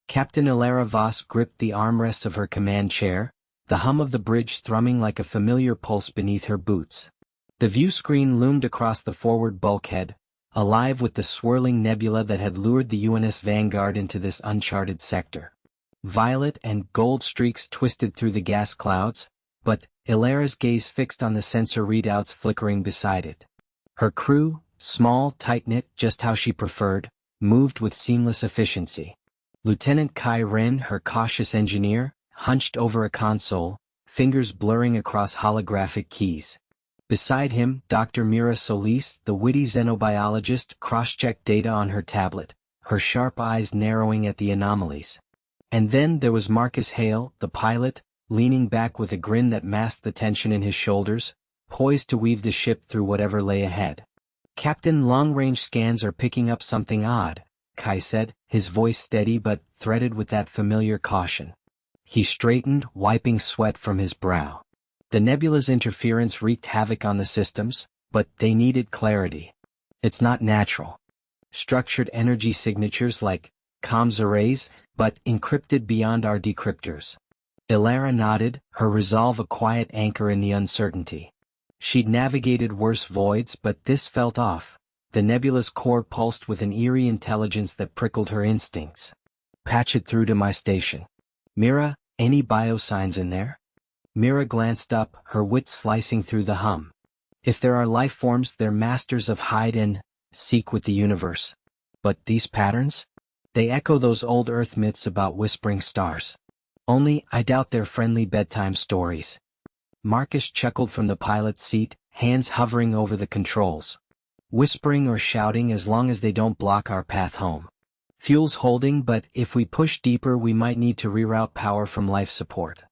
Captain Ilara Voss gripped the armrests of her command chair, the hum of the bridge thrumming like a familiar pulse beneath her boots. The view screen loomed across the forward bulkhead, alive with the swirling nebula that had lured the UNS Vanguard into this uncharted sector. Violet and gold streaks twisted through the gas clouds, but Ilara's gaze fixed on the sensor readouts flickering beside it. Her crew, small, tight-knit, just how she preferred, moved with seamless efficiency. Lieutenant Kai Ren, her cautious engineer, hunched over a console, fingers blurring across holographic keys. Beside him, Dr. Mira Solis, the witty xenobiologist, cross-checked data on her tablet, her sharp eyes narrowing at the anomalies. And then there was Marcus Hale, the pilot, leaning back with a grin that masked the tension in his shoulders, poised to weave the ship through whatever lay ahead. "Captain, long-range scans are picking up something odd," Kai said, his voice steady but threaded with that familiar caution. He straightened, wiping sweat from his brow. The nebula's interference wreaked havoc on the systems, but they needed clarity. It's not natural. Structured energy signatures like comms arrays, but encrypted beyond our decryptors. Ilara nodded, her resolve a quiet anchor in the uncertainty. She'd navigated worse voids, but this felt off. The nebula's core pulsed with an eerie intelligence that prickled her instincts. "Patch it through to my station. Mira, any biosigns in there?" Mira glanced up, her wits slicing through the hum. "If there are life forms, they're masters of hide and seek with the universe. But these patterns? They echo those old Earth myths about whispering stars. Only, I doubt they're friendly bedtime stories." Marcus chuckled from the pilot's seat, hands hovering over the controls. "Whispering or shouting as long as they don't block our path home. Fuel's holding, but if we push deeper we might need to reroute power from life support."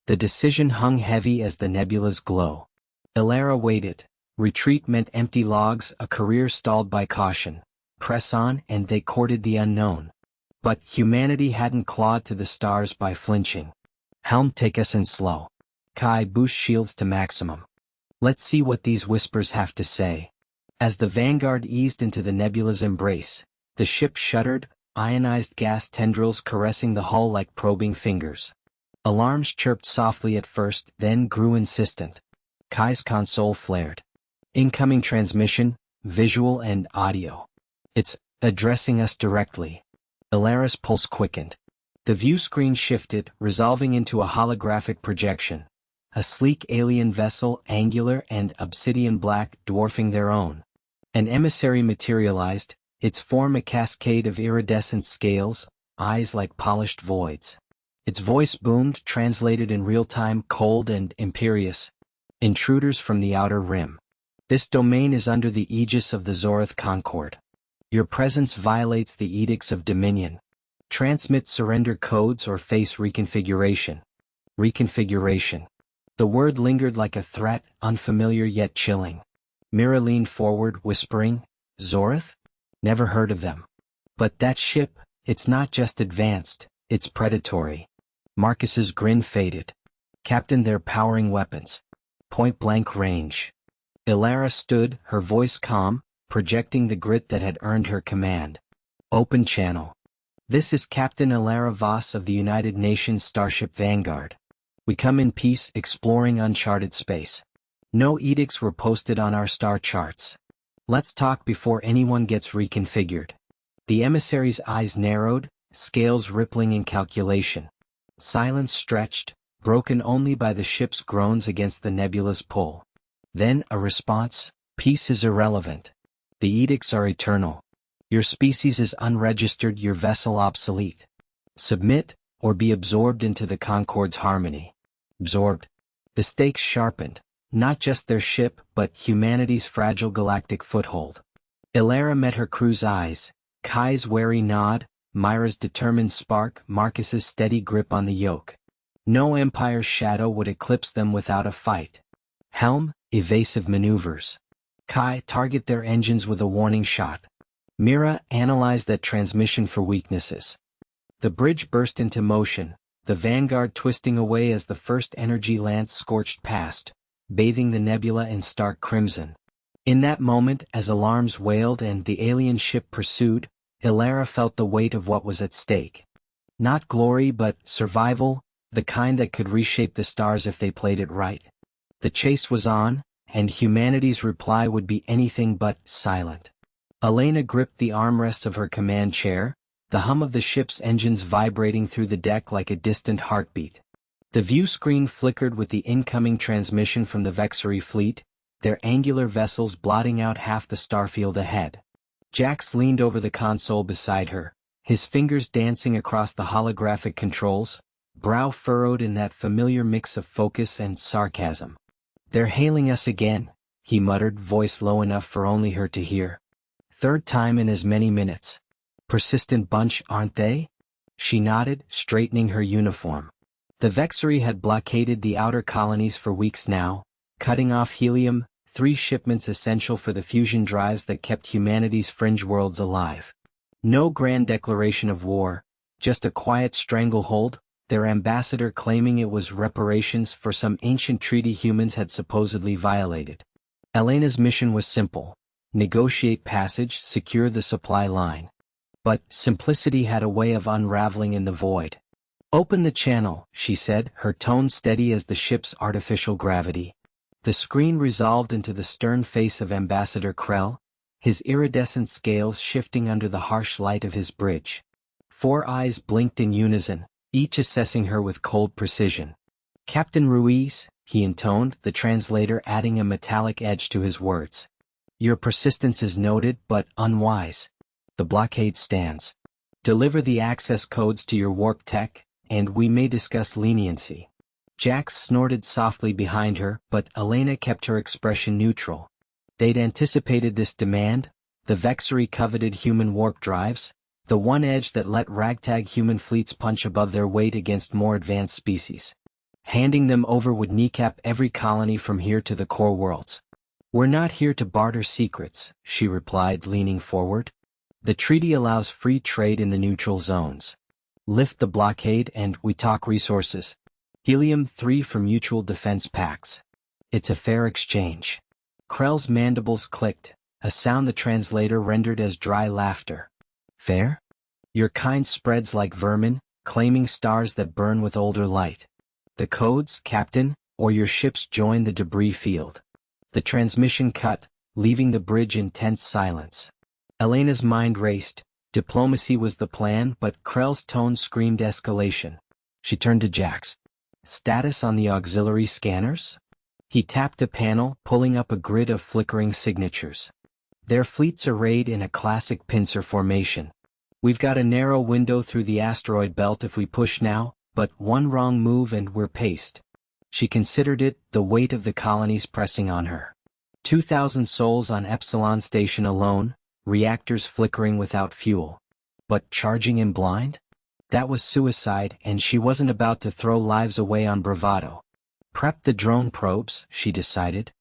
The decision hung heavy as the nebula's glow. Ilara waited. Retreat meant empty logs, a career stalled by caution. Press on, and they courted the unknown. But humanity hadn't clawed to the stars by flinching. "Helm, take us in slow. Kai, boost shields to maximum. Let's see what these whispers have to say." As the Vanguard eased into the nebula's embrace, the ship shuddered, ionized gas tendrils caressing the hull like probing fingers. Alarms chirped softly at first, then grew insistent. Kai's console flared. "Incoming transmission, visual and audio. It's addressing us directly." Ilara's pulse quickened. The view screen shifted, resolving into a holographic projection. A sleek alien vessel, angular and obsidian black, dwarfing their own. An emissary materialized, its form a cascade of iridescent scales, eyes like polished voids. Its voice boomed, translated in real time, cold and imperious. "Intruders from the outer rim. This domain is under the aegis of the Zorith Concord. Your presence violates the edicts of Dominion. Transmit surrender codes or face reconfiguration." Reconfiguration. The word lingered like a threat, unfamiliar yet chilling. Mira leaned forward, whispering, "Zorith? Never heard of them. But that ship, it's not just advanced, it's predatory." Marcus's grin faded. "Captain, they're powering weapons. Point-blank range." Ilara stood, her voice calm, projecting the grit that had earned her command. "Open channel. This is Captain Ilara Voss of the United Nations Starship Vanguard. We come in peace, exploring uncharted space. No edicts were posted on our star charts. Let's talk before anyone gets reconfigured." The emissary's eyes narrowed, scales rippling in calculation. Silence stretched, broken only by the ship's groans against the nebula's pull. Then a response: "Peace is irrelevant. The edicts are eternal. Your species is unregistered, your vessel obsolete. Submit, or be absorbed into the Concord's harmony." Absorbed. The stakes sharpened, not just their ship, but humanity's fragile galactic foothold. Ilara met her crew's eyes, Kai's wary nod, Myra's determined spark, Marcus's steady grip on the yoke. No Empire's shadow would eclipse them without a fight. "Helm, evasive maneuvers. Kai, target their engines with a warning shot." Mira, analyze that transmission for weaknesses. The bridge burst into motion, the Vanguard twisting away as the first energy lance scorched past, bathing the nebula in stark crimson. In that moment, as alarms wailed and the alien ship pursued, Ilara felt the weight of what was at stake. Not glory but survival, the kind that could reshape the stars if they played it right. The chase was on, and humanity's reply would be anything but silent. Elena gripped the armrests of her command chair, the hum of the ship's engines vibrating through the deck like a distant heartbeat. The view screen flickered with the incoming transmission from the Vexery fleet, their angular vessels blotting out half the starfield ahead. Jax leaned over the console beside her, his fingers dancing across the holographic controls, brow furrowed in that familiar mix of focus and sarcasm. "They're hailing us again," he muttered, voice low enough for only her to hear. "Third time in as many minutes. Persistent bunch, aren't they?" She nodded, straightening her uniform. The Vexery had blockaded the outer colonies for weeks now, cutting off helium, 3 shipments essential for the fusion drives that kept humanity's fringe worlds alive. No grand declaration of war, just a quiet stranglehold, their ambassador claiming it was reparations for some ancient treaty humans had supposedly violated. Elena's mission was simple: negotiate passage, secure the supply line. But simplicity had a way of unraveling in the void. "Open the channel," she said, her tone steady as the ship's artificial gravity. The screen resolved into the stern face of Ambassador Krell, his iridescent scales shifting under the harsh light of his bridge. 4 eyes blinked in unison, each assessing her with cold precision. "Captain Ruiz," he intoned, the translator adding a metallic edge to his words. "Your persistence is noted but unwise. The blockade stands. Deliver the access codes to your warp tech, and we may discuss leniency." Jax snorted softly behind her, but Elena kept her expression neutral. They'd anticipated this demand, the Vexery coveted human warp drives, the one edge that let ragtag human fleets punch above their weight against more advanced species. Handing them over would kneecap every colony from here to the core worlds. "We're not here to barter secrets," she replied, leaning forward. "The treaty allows free trade in the neutral zones. Lift the blockade and we talk resources. Helium-3 for mutual defense pacts. It's a fair exchange." Krell's mandibles clicked, a sound the translator rendered as dry laughter. "Fair? Your kind spreads like vermin, claiming stars that burn with older light. The codes, Captain, or your ships join the debris field." The transmission cut, leaving the bridge in tense silence. Elena's mind raced. Diplomacy was the plan, but Krell's tone screamed escalation. She turned to Jax. "Status on the auxiliary scanners?" He tapped a panel, pulling up a grid of flickering signatures. "Their fleet's arrayed in a classic pincer formation. We've got a narrow window through the asteroid belt if we push now, but one wrong move and we're paced." She considered it, the weight of the colonies pressing on her. 2,000 souls on Epsilon Station alone, reactors flickering without fuel. But charging in blind? That was suicide, and she wasn't about to throw lives away on bravado. "Prep the drone probes," she decided.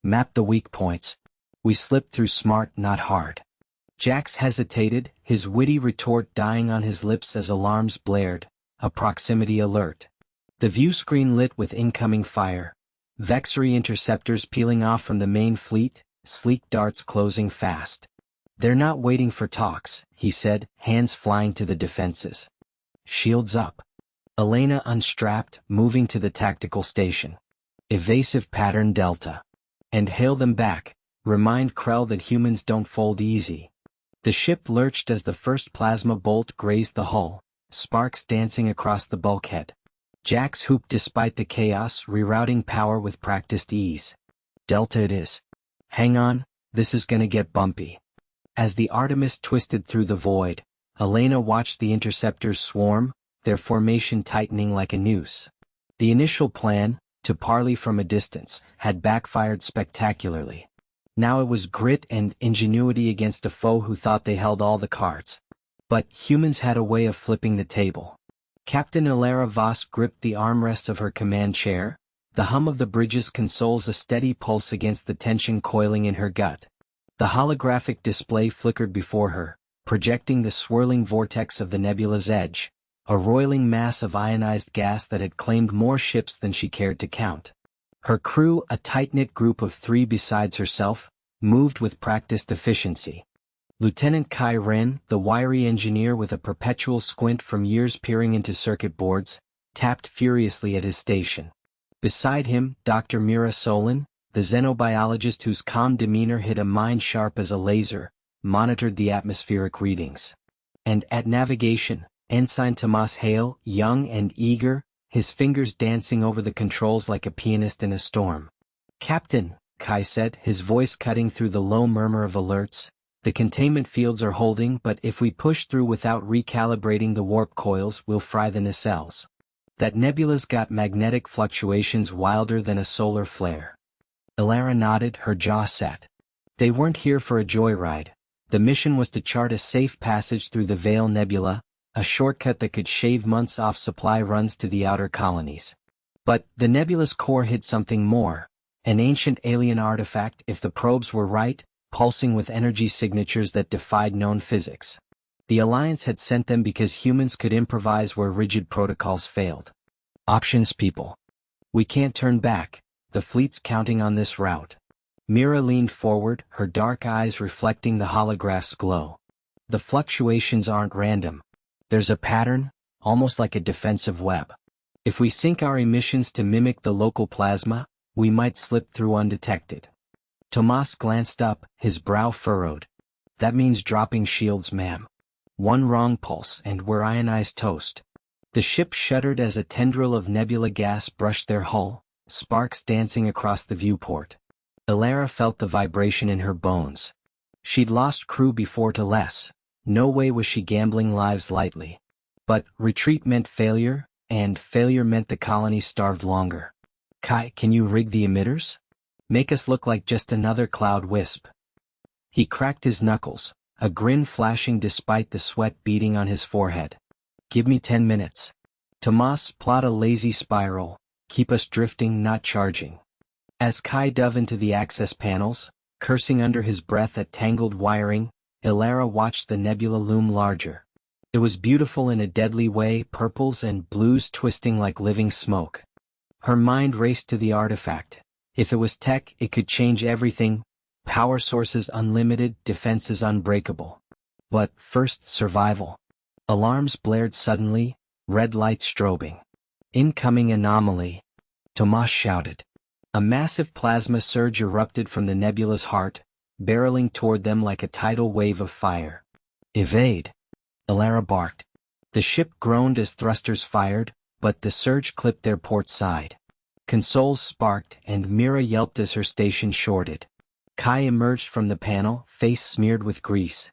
"Map the weak points. We slipped through smart, not hard." Jax hesitated, his witty retort dying on his lips as alarms blared, a proximity alert. The view screen lit with incoming fire. Vexery interceptors peeling off from the main fleet, sleek darts closing fast. "They're not waiting for talks," he said, hands flying to the defenses. "Shields up." Elena unstrapped, moving to the tactical station. "Evasive pattern Delta. And hail them back. Remind Krell that humans don't fold easy." The ship lurched as the first plasma bolt grazed the hull, sparks dancing across the bulkhead. Jax hooped despite the chaos, rerouting power with practiced ease. "Delta it is. Hang on, this is gonna get bumpy." As the Artemis twisted through the void, Elena watched the interceptors swarm, their formation tightening like a noose. The initial plan, to parley from a distance, had backfired spectacularly. Now it was grit and ingenuity against a foe who thought they held all the cards. But humans had a way of flipping the table. Captain Ilera Voss gripped the armrests of her command chair, the hum of the bridge's consoles a steady pulse against the tension coiling in her gut. The holographic display flickered before her, projecting the swirling vortex of the nebula's edge, a roiling mass of ionized gas that had claimed more ships than she cared to count. Her crew, a tight-knit group of 3 besides herself, moved with practiced efficiency. Lieutenant Kai Ren, the wiry engineer with a perpetual squint from years peering into circuit boards, tapped furiously at his station. Beside him, Dr. Mira Solon, the xenobiologist whose calm demeanor hid a mind sharp as a laser, monitored the atmospheric readings. And at navigation, Ensign Tomas Hale, young and eager, his fingers dancing over the controls like a pianist in a storm. "Captain," Kai said, his voice cutting through the low murmur of alerts, "the containment fields are holding, but if we push through without recalibrating the warp coils, we'll fry the nacelles. That nebula's got magnetic fluctuations wilder than a solar flare." Elara nodded, her jaw set. They weren't here for a joyride. The mission was to chart a safe passage through the Veil Nebula, a shortcut that could shave months off supply runs to the outer colonies. But the nebula's core hid something more, an ancient alien artifact, if the probes were right, pulsing with energy signatures that defied known physics. The Alliance had sent them because humans could improvise where rigid protocols failed. Options, people. We can't turn back, the fleet's counting on this route. Mira leaned forward, her dark eyes reflecting the holograph's glow. The fluctuations aren't random. There's a pattern, almost like a defensive web. If we sync our emissions to mimic the local plasma, we might slip through undetected. Tomas glanced up, his brow furrowed. That means dropping shields, ma'am. One wrong pulse and we're ionized toast. The ship shuddered as a tendril of nebula gas brushed their hull, sparks dancing across the viewport. Elara felt the vibration in her bones. She'd lost crew before to less. No way was she gambling lives lightly. But retreat meant failure, and failure meant the colony starved longer. "Kai, can you rig the emitters? Make us look like just another cloud wisp." He cracked his knuckles, a grin flashing despite the sweat beading on his forehead. "Give me 10 minutes. Tomas, plot a lazy spiral, keep us drifting, not charging." As Kai dove into the access panels, cursing under his breath at tangled wiring, Elara watched the nebula loom larger. It was beautiful in a deadly way, purples and blues twisting like living smoke. Her mind raced to the artifact. If it was tech, it could change everything. Power sources unlimited, defenses unbreakable. But first, survival. Alarms blared suddenly, red lights strobing. "Incoming anomaly," Tomas shouted. A massive plasma surge erupted from the nebula's heart, barreling toward them like a tidal wave of fire. "Evade," Elara barked. The ship groaned as thrusters fired, but the surge clipped their port side. Consoles sparked and Mira yelped as her station shorted. Kai emerged from the panel, face smeared with grease.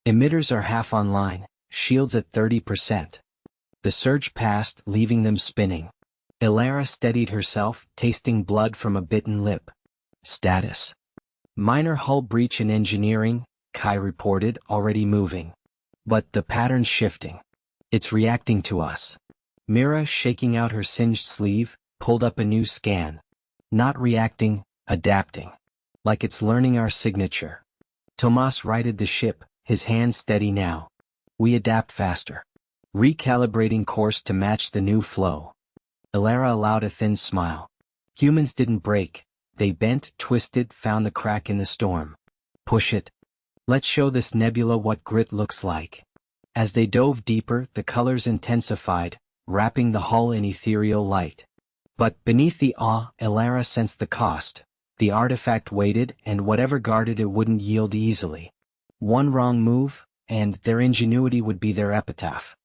"Emitters are half online, shields at 30%. The surge passed, leaving them spinning. Elara steadied herself, tasting blood from a bitten lip. "Status. Minor hull breach in engineering," Kai reported, already moving. "But the pattern's shifting. It's reacting to us." Mira, shaking out her singed sleeve, pulled up a new scan. "Not reacting, adapting. Like it's learning our signature." Tomas righted the ship, his hands steady now. "We adapt faster. Recalibrating course to match the new flow." Elara allowed a thin smile. "Humans didn't break. They bent, twisted, found the crack in the storm. Push it. Let's show this nebula what grit looks like." As they dove deeper, the colors intensified, wrapping the hull in ethereal light. But beneath the awe, Elara sensed the cost. The artifact waited, and whatever guarded it wouldn't yield easily. One wrong move, and their ingenuity would be their epitaph.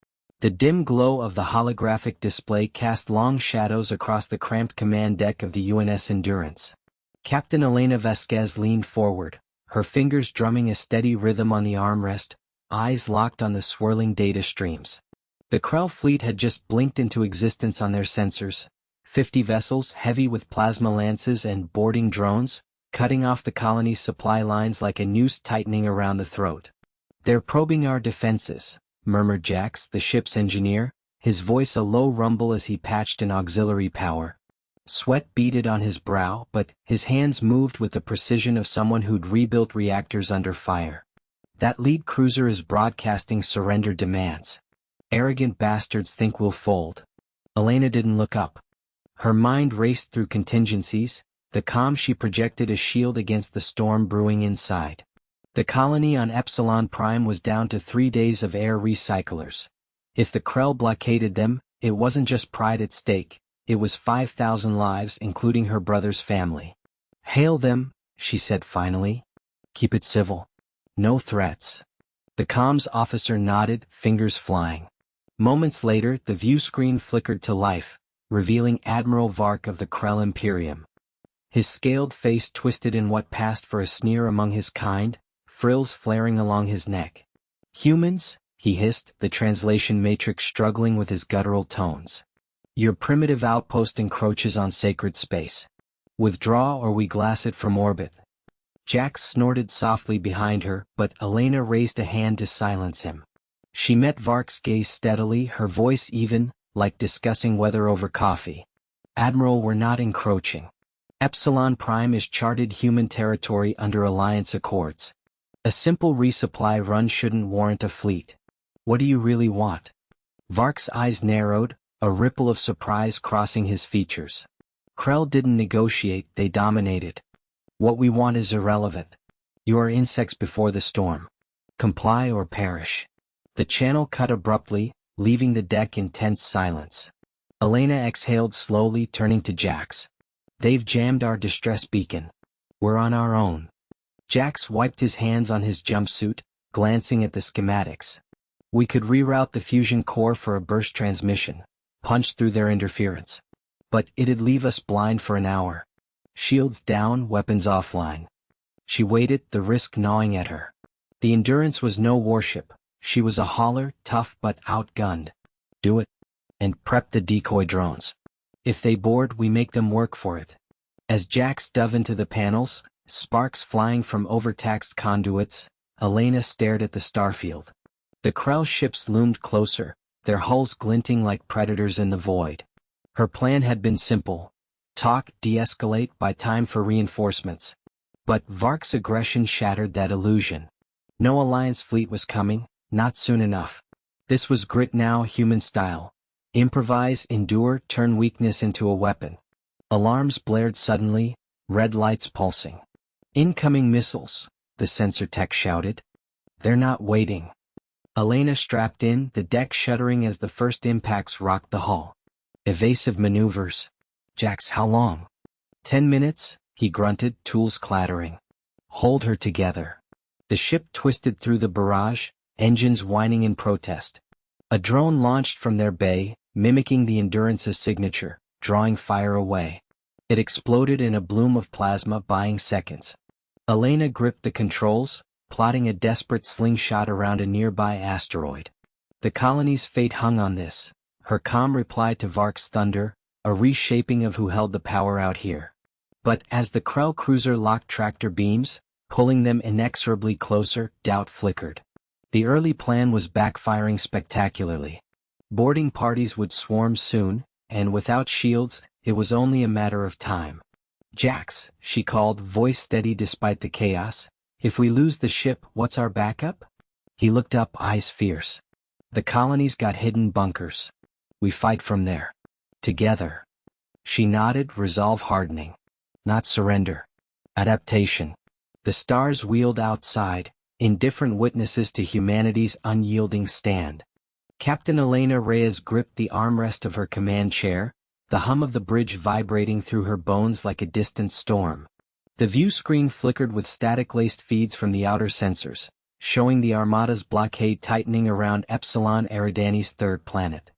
The dim glow of the holographic display cast long shadows across the cramped command deck of the UNS Endurance. Captain Elena Vasquez leaned forward, her fingers drumming a steady rhythm on the armrest, eyes locked on the swirling data streams. The Krell fleet had just blinked into existence on their sensors. 50 vessels heavy with plasma lances and boarding drones, cutting off the colony's supply lines like a noose tightening around the throat. "They're probing our defenses," murmured Jax, the ship's engineer, his voice a low rumble as he patched an auxiliary power. Sweat beaded on his brow, but his hands moved with the precision of someone who'd rebuilt reactors under fire. "That lead cruiser is broadcasting surrender demands. Arrogant bastards think we'll fold." Elena didn't look up. Her mind raced through contingencies, the calm she projected a shield against the storm brewing inside. The colony on Epsilon Prime was down to 3 days of air recyclers. If the Krell blockaded them, it wasn't just pride at stake, it was 5,000 lives including her brother's family. "Hail them," she said finally. "Keep it civil. No threats." The comms officer nodded, fingers flying. Moments later, the view screen flickered to life, revealing Admiral Vark of the Krell Imperium. His scaled face twisted in what passed for a sneer among his kind, frills flaring along his neck. "Humans," he hissed, the translation matrix struggling with his guttural tones. "Your primitive outpost encroaches on sacred space. Withdraw or we glass it from orbit." Jax snorted softly behind her, but Elena raised a hand to silence him. She met Vark's gaze steadily, her voice even, like discussing weather over coffee. "Admiral, we're not encroaching. Epsilon Prime is charted human territory under Alliance Accords. A simple resupply run shouldn't warrant a fleet. What do you really want?" Vark's eyes narrowed, a ripple of surprise crossing his features. "Krell didn't negotiate, they dominated. What we want is irrelevant. You are insects before the storm. Comply or perish." The channel cut abruptly, leaving the deck in tense silence. Elena exhaled slowly, turning to Jax. "They've jammed our distress beacon. We're on our own." Jax wiped his hands on his jumpsuit, glancing at the schematics. "We could reroute the fusion core for a burst transmission, punch through their interference. But it'd leave us blind for an hour. Shields down, weapons offline." She waited, the risk gnawing at her. The Endurance was no warship. She was a hauler, tough but outgunned. "Do it. And prep the decoy drones. If they board, we make them work for it." As Jax dove into the panels, sparks flying from overtaxed conduits, Elena stared at the starfield. The Krell ships loomed closer, their hulls glinting like predators in the void. Her plan had been simple. Talk, de-escalate, buy time for reinforcements. But Vark's aggression shattered that illusion. No Alliance fleet was coming, not soon enough. This was grit now, human style. Improvise, endure, turn weakness into a weapon. Alarms blared suddenly, red lights pulsing. "Incoming missiles," the sensor tech shouted. "They're not waiting." Elena strapped in, the deck shuddering as the first impacts rocked the hull. Evasive maneuvers. "Jax, how long?" 10 minutes, he grunted, tools clattering. "Hold her together." The ship twisted through the barrage, engines whining in protest. A drone launched from their bay, mimicking the Endurance's signature, drawing fire away. It exploded in a bloom of plasma, buying seconds. Elena gripped the controls, plotting a desperate slingshot around a nearby asteroid. The colony's fate hung on this. Her calm reply to Vark's thunder, a reshaping of who held the power out here. But as the Krell cruiser locked tractor beams, pulling them inexorably closer, doubt flickered. The early plan was backfiring spectacularly. Boarding parties would swarm soon, and without shields, it was only a matter of time. "Jax," she called, voice steady despite the chaos. "If we lose the ship, what's our backup?" He looked up, eyes fierce. "The colony's got hidden bunkers. We fight from there. Together." She nodded, resolve hardening. Not surrender. Adaptation. The stars wheeled outside, indifferent witnesses to humanity's unyielding stand. Captain Elena Reyes gripped the armrest of her command chair, the hum of the bridge vibrating through her bones like a distant storm. The view screen flickered with static-laced feeds from the outer sensors, showing the Armada's blockade tightening around Epsilon Eridani's third planet.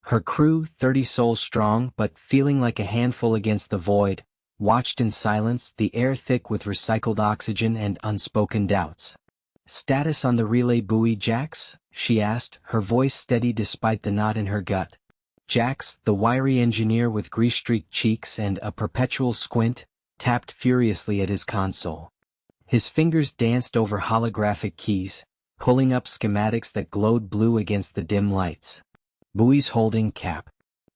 Her crew, 30 souls strong but feeling like a handful against the void, watched in silence, the air thick with recycled oxygen and unspoken doubts. "Status on the relay buoy, Jax?" she asked, her voice steady despite the knot in her gut. Jax, the wiry engineer with grease-streaked cheeks and a perpetual squint, tapped furiously at his console. His fingers danced over holographic keys, pulling up schematics that glowed blue against the dim lights. "Buoys holding, Cap.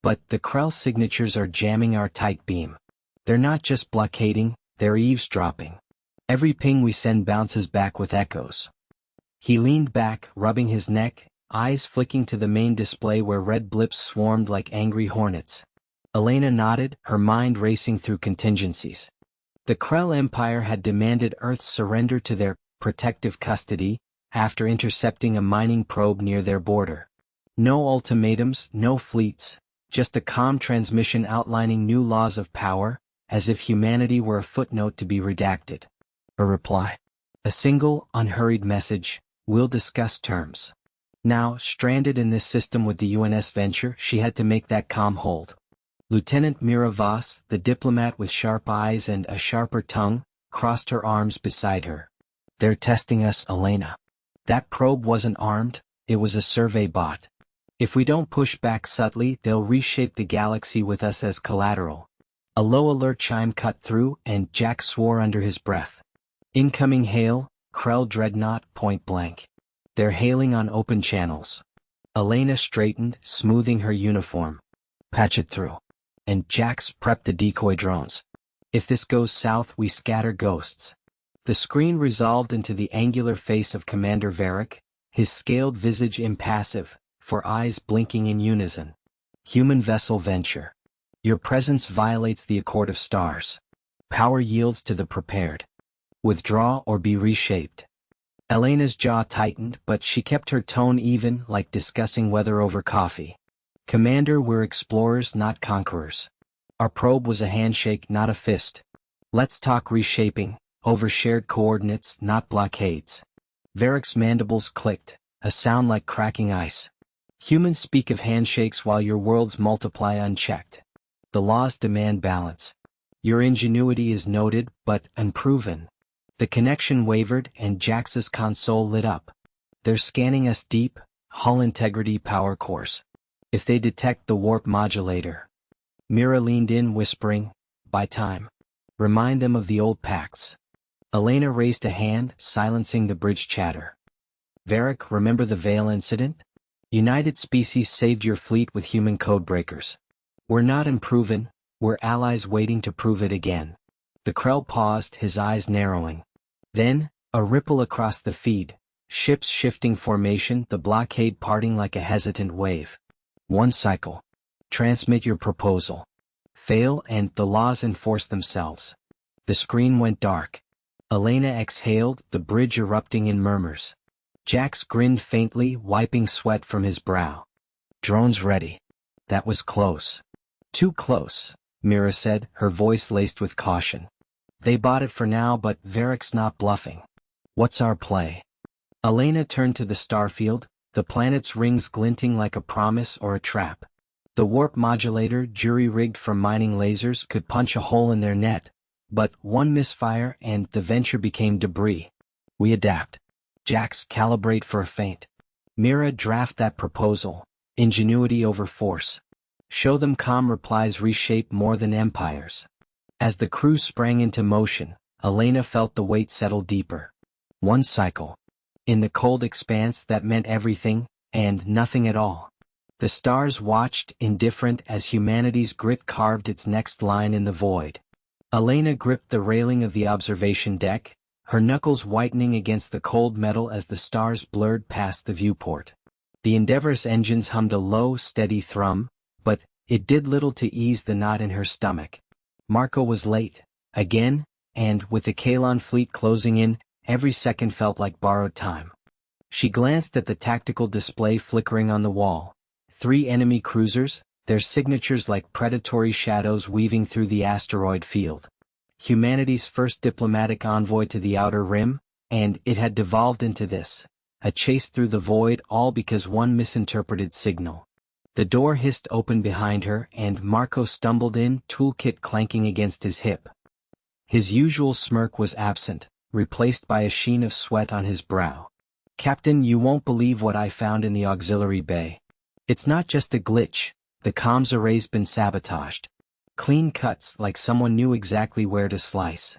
But the Krell signatures are jamming our tight beam. They're not just blockading, they're eavesdropping. Every ping we send bounces back with echoes." He leaned back, rubbing his neck, eyes flicking to the main display where red blips swarmed like angry hornets. Elena nodded, her mind racing through contingencies. The Krell Empire had demanded Earth's surrender to their protective custody, after intercepting a mining probe near their border. No ultimatums, no fleets, just a calm transmission outlining new laws of power, as if humanity were a footnote to be redacted. A reply. A single, unhurried message, "We'll discuss terms." Now, stranded in this system with the UNS Venture, she had to make that calm hold. Lieutenant Mira Voss, the diplomat with sharp eyes and a sharper tongue, crossed her arms beside her. "They're testing us, Elena. That probe wasn't armed, it was a survey bot. If we don't push back subtly, they'll reshape the galaxy with us as collateral." A low alert chime cut through, and Jack swore under his breath. "Incoming hail, Krell Dreadnought, point blank. They're hailing on open channels." Elena straightened, smoothing her uniform. "Patch it through." And Jax prepped the decoy drones. "If this goes south, we scatter ghosts." The screen resolved into the angular face of Commander Varric, his scaled visage impassive, for eyes blinking in unison. "Human vessel Venture. Your presence violates the Accord of Stars. Power yields to the prepared. Withdraw or be reshaped." Elena's jaw tightened, but she kept her tone even, like discussing weather over coffee. "Commander, we're explorers, not conquerors. Our probe was a handshake, not a fist. Let's talk reshaping, over shared coordinates, not blockades." Varric's mandibles clicked, a sound like cracking ice. "Humans speak of handshakes while your worlds multiply unchecked. The laws demand balance. Your ingenuity is noted, but unproven." The connection wavered, and Jax's console lit up. "They're scanning us deep, hull integrity power course. If they detect the warp modulator." Mira leaned in, whispering, "By time. Remind them of the old pacts." Elena raised a hand, silencing the bridge chatter. "Varric, remember the Veil incident? United Species saved your fleet with human codebreakers. We're not unproven, we're allies waiting to prove it again." The Krell paused, his eyes narrowing. Then, a ripple across the feed, ships shifting formation, the blockade parting like a hesitant wave. "One cycle. Transmit your proposal. Fail and the laws enforce themselves." The screen went dark. Elena exhaled, the bridge erupting in murmurs. Jax grinned faintly, wiping sweat from his brow. "Drones ready." "That was close." "Too close," Mira said, her voice laced with caution. "They bought it for now, but Varric's not bluffing." "What's our play?" Elena turned to the starfield, the planet's rings glinting like a promise or a trap. The warp modulator, jury-rigged from mining lasers, could punch a hole in their net, but one misfire and the Venture became debris. "We adapt." Jax, calibrate for a feint. Mira, draft that proposal. Ingenuity over force. Show them calm replies reshape more than empires. As the crew sprang into motion, Elena felt the weight settle deeper. One cycle. In the cold expanse that meant everything, and nothing at all. The stars watched, indifferent, as humanity's grit carved its next line in the void. Elena gripped the railing of the observation deck, her knuckles whitening against the cold metal as the stars blurred past the viewport. The Endeavor's engines hummed a low, steady thrum, but it did little to ease the knot in her stomach. Marco was late, again, and with the Kalon fleet closing in, every second felt like borrowed time. She glanced at the tactical display flickering on the wall. 3 enemy cruisers, their signatures like predatory shadows weaving through the asteroid field. Humanity's first diplomatic envoy to the Outer Rim, and it had devolved into this. A chase through the void, all because one misinterpreted signal. The door hissed open behind her, and Marco stumbled in, toolkit clanking against his hip. His usual smirk was absent, replaced by a sheen of sweat on his brow. "Captain, you won't believe what I found in the auxiliary bay. It's not just a glitch, the comms array's been sabotaged. Clean cuts, like someone knew exactly where to slice."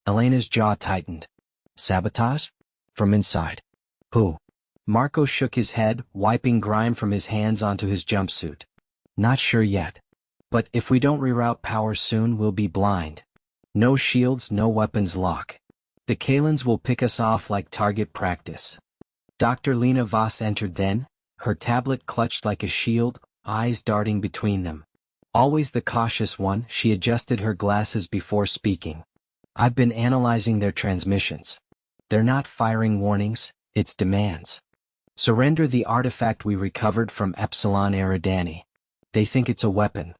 Elena's jaw tightened. "Sabotage? From inside? Who?" Marco shook his head, wiping grime from his hands onto his jumpsuit. "Not sure yet. But if we don't reroute power soon, we'll be blind. No shields, no weapons lock. The Kalons will pick us off like target practice." Dr. Lena Voss entered then, her tablet clutched like a shield, eyes darting between them. Always the cautious one, she adjusted her glasses before speaking. "I've been analyzing their transmissions. They're not firing warnings, it's demands. Surrender the artifact we recovered from Epsilon Eridani. They think it's a weapon.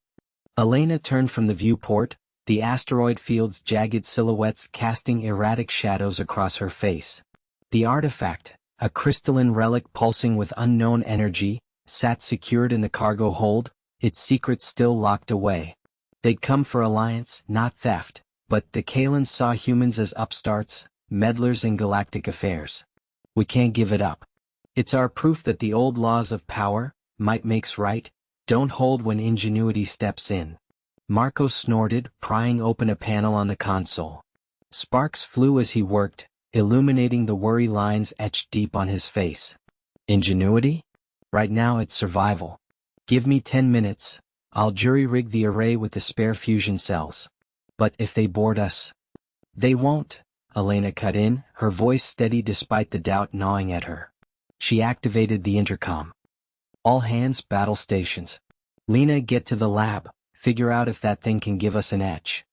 Elena turned from the viewport, the asteroid field's jagged silhouettes casting erratic shadows across her face. The artifact, a crystalline relic pulsing with unknown energy, sat secured in the cargo hold, its secrets still locked away. They'd come for alliance, not theft, but the Kalans saw humans as upstarts, meddlers in galactic affairs. We can't give it up. It's our proof that the old laws of power, might makes right, don't hold when ingenuity steps in. Marco snorted, prying open a panel on the console. Sparks flew as he worked, illuminating the worry lines etched deep on his face. Ingenuity? Right now it's survival. Give me 10 minutes, I'll jury-rig the array with the spare fusion cells. But if they board us? They won't, Elena cut in, her voice steady despite the doubt gnawing at her. She activated the intercom. All hands battle stations. Lena, get to the lab, figure out if that thing can give us an edge.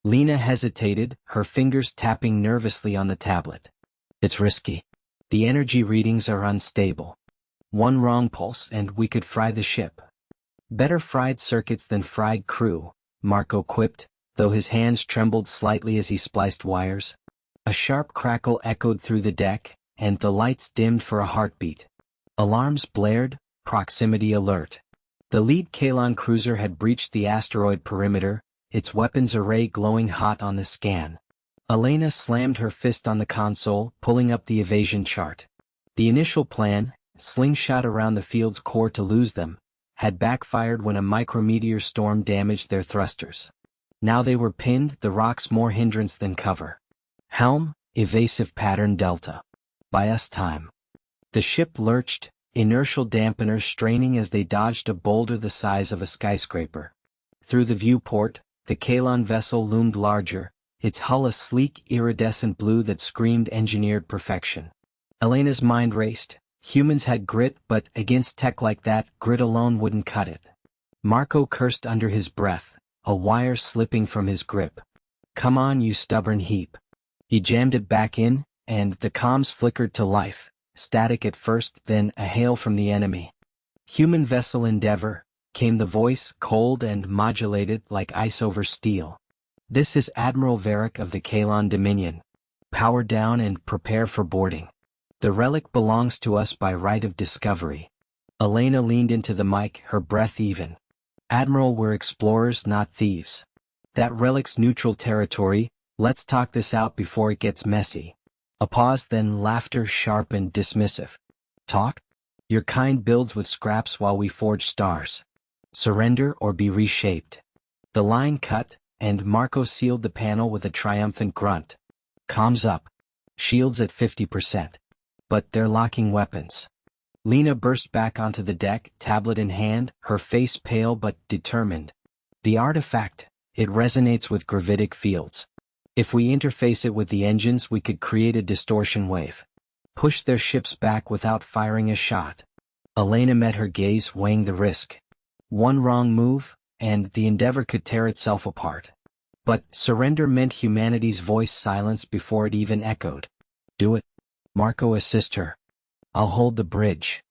Lena hesitated, her fingers tapping nervously on the tablet. It's risky. The energy readings are unstable. One wrong pulse and we could fry the ship. Better fried circuits than fried crew, Marco quipped, though his hands trembled slightly as he spliced wires. A sharp crackle echoed through the deck, and the lights dimmed for a heartbeat. Alarms blared, proximity alert. The lead Kalan cruiser had breached the asteroid perimeter, its weapons array glowing hot on the scan. Elena slammed her fist on the console, pulling up the evasion chart. The initial plan, slingshot around the field's core to lose them, had backfired when a micrometeor storm damaged their thrusters. Now they were pinned, the rocks more hindrance than cover. Helm, evasive pattern delta. Buy us time. The ship lurched, inertial dampeners straining as they dodged a boulder the size of a skyscraper. Through the viewport, the Kalan vessel loomed larger, its hull a sleek iridescent blue that screamed engineered perfection. Elena's mind raced. Humans had grit, but against tech like that, grit alone wouldn't cut it. Marco cursed under his breath, a wire slipping from his grip. Come on, you stubborn heap. He jammed it back in, and the comms flickered to life, static at first, then a hail from the enemy. Human vessel Endeavor, came the voice, cold and modulated like ice over steel. This is Admiral Varric of the Kalan Dominion. Power down and prepare for boarding. The relic belongs to us by right of discovery. Elena leaned into the mic, her breath even. Admiral, we're explorers, not thieves. That relic's neutral territory, let's talk this out before it gets messy. A pause, then laughter, sharp and dismissive. Talk? Your kind builds with scraps while we forge stars. Surrender or be reshaped. The line cut, and Marco sealed the panel with a triumphant grunt. Comms up. Shields at 50%. But they're locking weapons. Lena burst back onto the deck, tablet in hand, her face pale but determined. The artifact, it resonates with gravitic fields. If we interface it with the engines, we could create a distortion wave. Push their ships back without firing a shot. Elena met her gaze, weighing the risk. One wrong move, and the Endeavor could tear itself apart. But surrender meant humanity's voice silenced before it even echoed. Do it. Marco, assist her. I'll hold the bridge.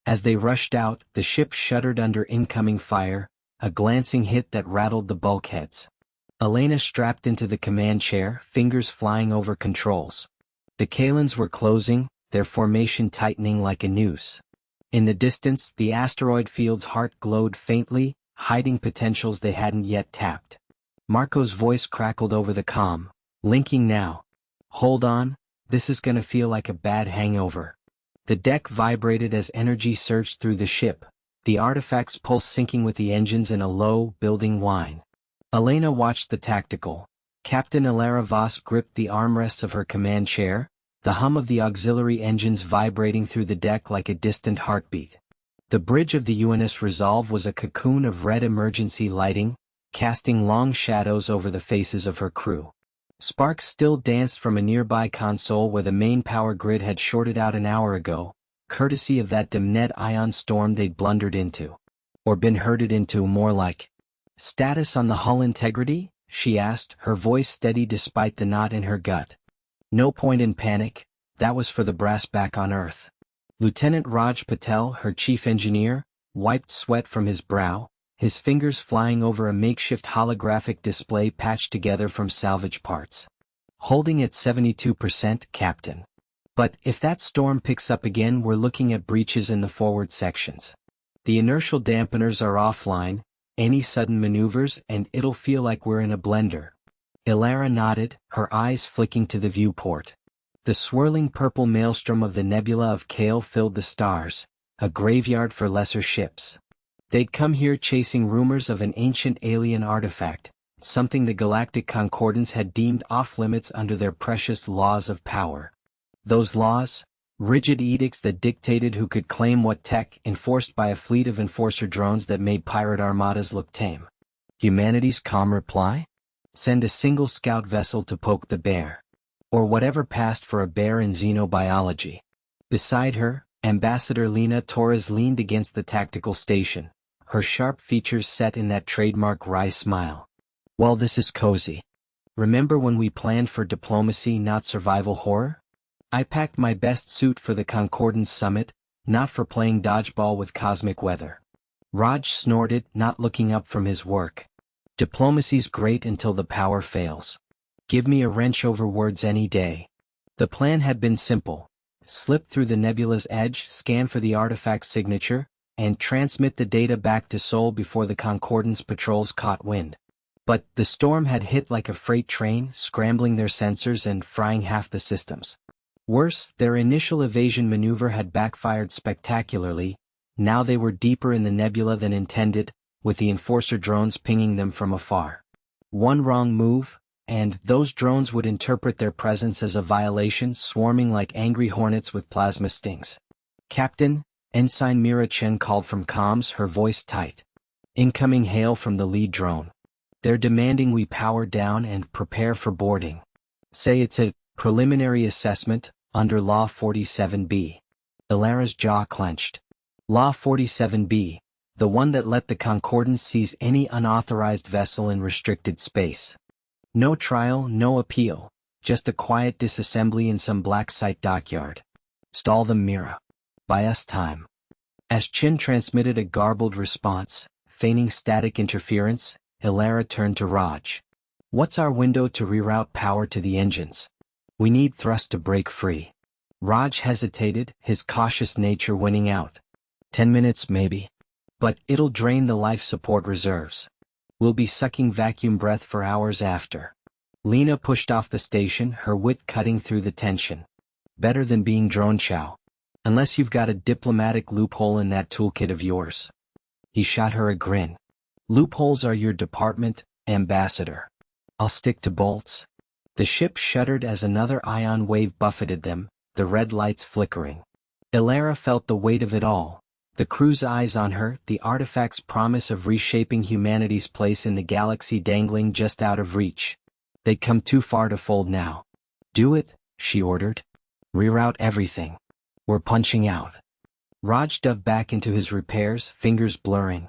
As they rushed out, the ship shuddered under incoming fire, a glancing hit that rattled the bulkheads. Elena strapped into the command chair, fingers flying over controls. The Kalans were closing, their formation tightening like a noose. In the distance, the asteroid field's heart glowed faintly, hiding potentials they hadn't yet tapped. Marco's voice crackled over the comm. Linking now. Hold on. This is gonna feel like a bad hangover. The deck vibrated as energy surged through the ship, the artifact's pulse syncing with the engines in a low, building whine. Elena watched the tactical. Captain Alara Voss gripped the armrests of her command chair, the hum of the auxiliary engines vibrating through the deck like a distant heartbeat. The bridge of the UNS Resolve was a cocoon of red emergency lighting, casting long shadows over the faces of her crew. Sparks still danced from a nearby console where the main power grid had shorted out an hour ago, courtesy of that Demnet ion storm they'd blundered into. Or been herded into, more like. Status on the hull integrity? She asked, her voice steady despite the knot in her gut. No point in panic, that was for the brass back on Earth. Lieutenant Raj Patel, her chief engineer, wiped sweat from his brow, his fingers flying over a makeshift holographic display patched together from salvage parts. Holding at 72%, Captain. But if that storm picks up again, we're looking at breaches in the forward sections. The inertial dampeners are offline, any sudden maneuvers and it'll feel like we're in a blender. Ilara nodded, her eyes flicking to the viewport. The swirling purple maelstrom of the nebula of Kale filled the stars, a graveyard for lesser ships. They'd come here chasing rumors of an ancient alien artifact, something the Galactic Concordance had deemed off-limits under their precious laws of power. Those laws? Rigid edicts that dictated who could claim what tech, enforced by a fleet of enforcer drones that made pirate armadas look tame. Humanity's calm reply? Send a single scout vessel to poke the bear. Or whatever passed for a bear in xenobiology. Beside her, Ambassador Lena Torres leaned against the tactical station, her sharp features set in that trademark wry smile. Well, this is cozy. Remember when we planned for diplomacy, not survival horror? I packed my best suit for the Concordance Summit, not for playing dodgeball with cosmic weather. Raj snorted, not looking up from his work. Diplomacy's great until the power fails. Give me a wrench over words any day. The plan had been simple. Slip through the nebula's edge, scan for the artifact's signature, and transmit the data back to Sol before the Concordance patrols caught wind. But the storm had hit like a freight train, scrambling their sensors and frying half the systems. Worse, their initial evasion maneuver had backfired spectacularly. Now they were deeper in the nebula than intended, with the enforcer drones pinging them from afar. One wrong move, and those drones would interpret their presence as a violation, swarming like angry hornets with plasma stings. Captain, Ensign Mira Chen called from comms, her voice tight. Incoming hail from the lead drone. They're demanding we power down and prepare for boarding. Say it's a preliminary assessment, under Law 47B. Ilara's jaw clenched. Law 47B, the one that let the Concordance seize any unauthorized vessel in restricted space. No trial, no appeal, just a quiet disassembly in some black site dockyard. Stall them, Mira. Buy us time. As Chin transmitted a garbled response, feigning static interference, Ilara turned to Raj. What's our window to reroute power to the engines? We need thrust to break free. Raj hesitated, his cautious nature winning out. 10 minutes maybe. But it'll drain the life support reserves. We'll be sucking vacuum breath for hours after. Lena pushed off the station, her wit cutting through the tension. Better than being drone chow. Unless you've got a diplomatic loophole in that toolkit of yours. He shot her a grin. Loopholes are your department, Ambassador. I'll stick to bolts. The ship shuddered as another ion wave buffeted them, the red lights flickering. Ilara felt the weight of it all. The crew's eyes on her, the artifact's promise of reshaping humanity's place in the galaxy dangling just out of reach. They'd come too far to fold now. Do it, she ordered. Reroute everything. We're punching out. Raj dove back into his repairs, fingers blurring.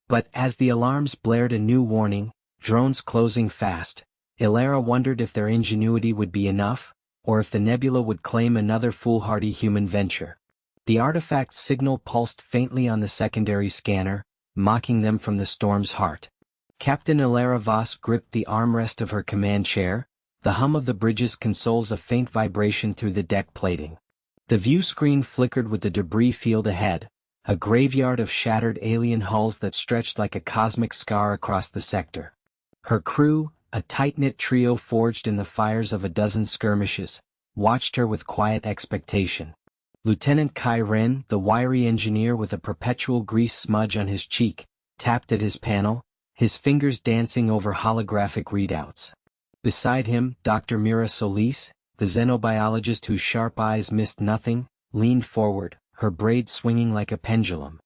But as the alarms blared a new warning, drones closing fast, Ilara wondered if their ingenuity would be enough, or if the nebula would claim another foolhardy human venture. The artifact's signal pulsed faintly on the secondary scanner, mocking them from the storm's heart. Captain Ilara Voss gripped the armrest of her command chair, the hum of the bridge's consoles a faint vibration through the deck plating. The view screen flickered with the debris field ahead, a graveyard of shattered alien hulls that stretched like a cosmic scar across the sector. Her crew, a tight-knit trio forged in the fires of a dozen skirmishes, watched her with quiet expectation. Lieutenant Kai Ren, the wiry engineer with a perpetual grease smudge on his cheek, tapped at his panel, his fingers dancing over holographic readouts. Beside him, Dr. Mira Solis, the xenobiologist whose sharp eyes missed nothing, leaned forward, her braids swinging like a pendulum.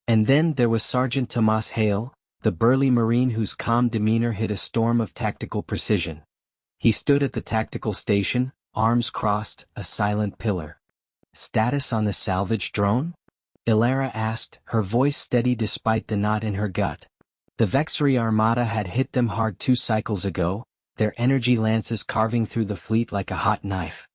And then there was Sergeant Tomas Hale, the burly Marine whose calm demeanor hid a storm of tactical precision. He stood at the tactical station, arms crossed, a silent pillar. Status on the salvage drone? Ilara asked, her voice steady despite the knot in her gut. The Vexary Armada had hit them hard 2 cycles ago, their energy lances carving through the fleet like a hot knife.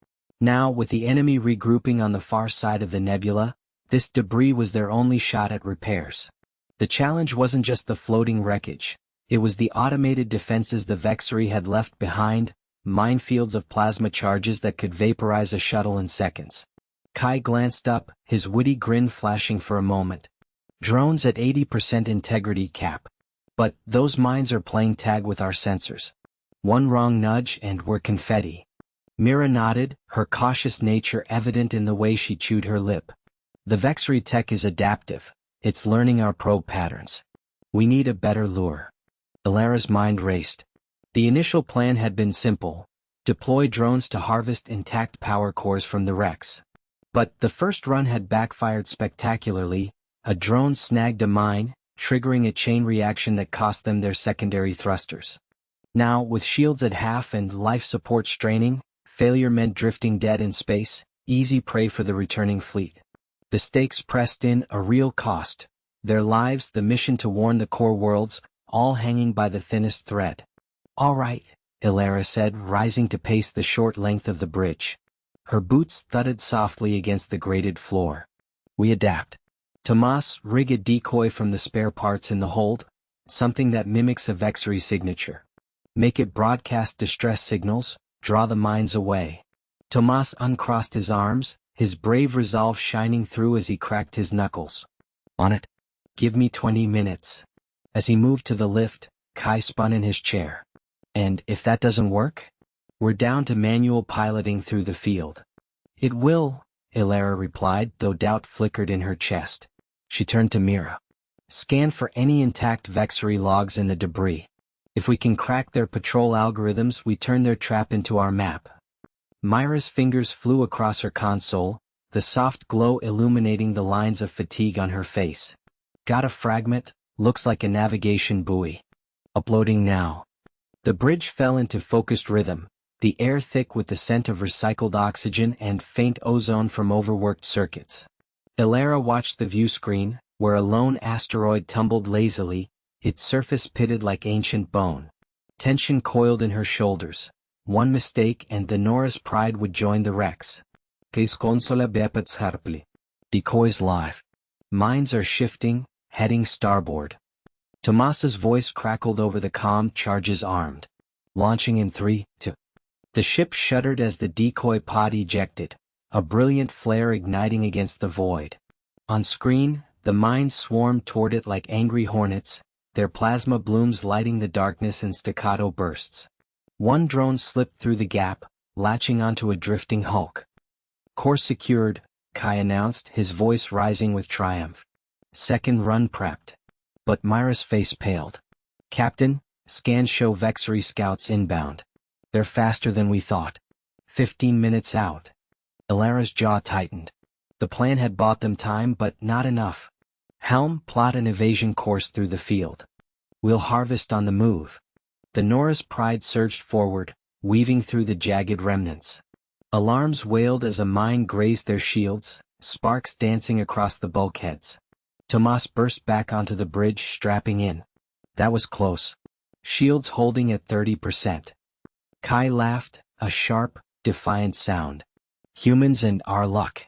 Now, with the enemy regrouping on the far side of the nebula, this debris was their only shot at repairs. The challenge wasn't just the floating wreckage, it was the automated defenses the Vexery had left behind, minefields of plasma charges that could vaporize a shuttle in seconds. Kai glanced up, his witty grin flashing for a moment. Drones at 80% integrity cap. But those mines are playing tag with our sensors. One wrong nudge and we're confetti. Mira nodded, her cautious nature evident in the way she chewed her lip. The Vexery tech is adaptive. It's learning our probe patterns. We need a better lure. Ilara's mind raced. The initial plan had been simple. Deploy drones to harvest intact power cores from the wrecks. But the first run had backfired spectacularly. A drone snagged a mine, triggering a chain reaction that cost them their secondary thrusters. Now, with shields at half and life support straining, failure meant drifting dead in space, easy prey for the returning fleet. The stakes pressed in, a real cost. Their lives, the mission to warn the core worlds, all hanging by the thinnest thread. All right, Ilara said, rising to pace the short length of the bridge. Her boots thudded softly against the grated floor. We adapt. Tomas, rig a decoy from the spare parts in the hold, something that mimics a Vexery signature. Make it broadcast distress signals, draw the mines away. Tomas uncrossed his arms, his brave resolve shining through as he cracked his knuckles. On it. Give me 20 minutes. As he moved to the lift, Kai spun in his chair. And if that doesn't work? We're down to manual piloting through the field. It will, Ilara replied, though doubt flickered in her chest. She turned to Mira. Scan for any intact Vexery logs in the debris. If we can crack their patrol algorithms, we turn their trap into our map. Myra's fingers flew across her console, the soft glow illuminating the lines of fatigue on her face. Got a fragment, looks like a navigation buoy. Uploading now. The bridge fell into focused rhythm, the air thick with the scent of recycled oxygen and faint ozone from overworked circuits. Ilara watched the view screen, where a lone asteroid tumbled lazily, its surface pitted like ancient bone. Tension coiled in her shoulders. One mistake and the Norris Pride would join the wrecks. Decoys live. Mines are shifting, heading starboard. Tomas's voice crackled over the comm, charges armed. Launching in 3, 2. The ship shuddered as the decoy pod ejected, a brilliant flare igniting against the void. On screen, the mines swarmed toward it like angry hornets, their plasma blooms lighting the darkness in staccato bursts. One drone slipped through the gap, latching onto a drifting hulk. Course secured, Kai announced, his voice rising with triumph. Second run prepped. But Myra's face paled. Captain, scans show Vexery scouts inbound. They're faster than we thought. 15 minutes out. Ilara's jaw tightened. The plan had bought them time, but not enough. Helm, plot an evasion course through the field. We'll harvest on the move. The Norris Pride surged forward, weaving through the jagged remnants. Alarms wailed as a mine grazed their shields, sparks dancing across the bulkheads. Tomas burst back onto the bridge, strapping in. That was close. Shields holding at 30%. Kai laughed, a sharp, defiant sound. Humans and our luck.